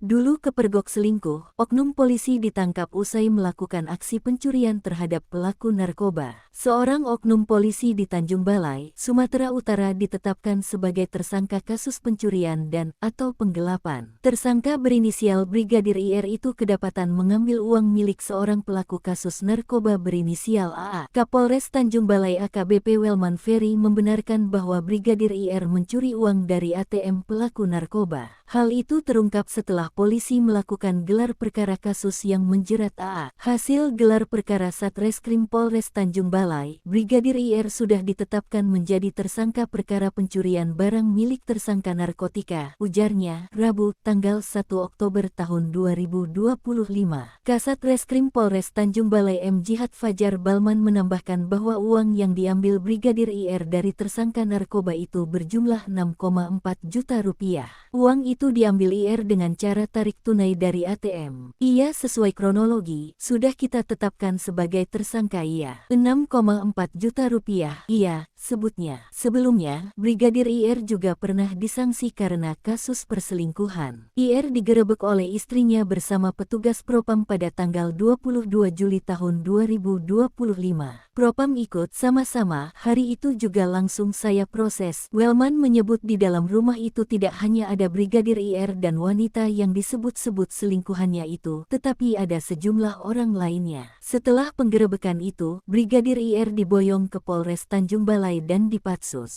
Dulu kepergok selingkuh, oknum polisi ditangkap usai melakukan aksi pencurian terhadap pelaku narkoba. Seorang oknum polisi di Tanjung Balai, Sumatera Utara ditetapkan sebagai tersangka kasus pencurian dan/atau penggelapan. Tersangka berinisial Brigadir IR itu kedapatan mengambil uang milik seorang pelaku kasus narkoba berinisial AA. Kapolres Tanjung Balai AKBP Welman Ferry membenarkan bahwa Brigadir IR mencuri uang dari ATM pelaku narkoba. Hal itu terungkap setelah polisi melakukan gelar perkara kasus yang menjerat AA. Hasil gelar perkara Satreskrim Polres Tanjung Balai, Brigadir IR sudah ditetapkan menjadi tersangka perkara pencurian barang milik tersangka narkotika, ujarnya, Rabu, tanggal 1 Oktober tahun 2025. Kasat Reskrim Polres Tanjung Balai M. Jihad Fajar Balman menambahkan bahwa uang yang diambil Brigadir IR dari tersangka narkoba itu berjumlah 6,4 juta rupiah. Uang itu diambil IR dengan cara tarik tunai dari ATM. Ia sesuai kronologi, sudah kita tetapkan sebagai tersangka ia. 6,4 juta rupiah, ia sebutnya. Sebelumnya, Brigadir IR juga pernah disanksi karena kasus perselingkuhan. IR digerebek oleh istrinya bersama petugas Propam pada tanggal 22 Juli tahun 2025. Propam ikut sama-sama, hari itu juga langsung saya proses. Welman menyebut di dalam rumah itu tidak hanya ada Brigadir IR dan wanita yang disebut-sebut selingkuhannya itu, tetapi ada sejumlah orang lainnya. Setelah penggerebekan itu, Brigadir IR diboyong ke Polres Tanjung Balai dan dipatsus.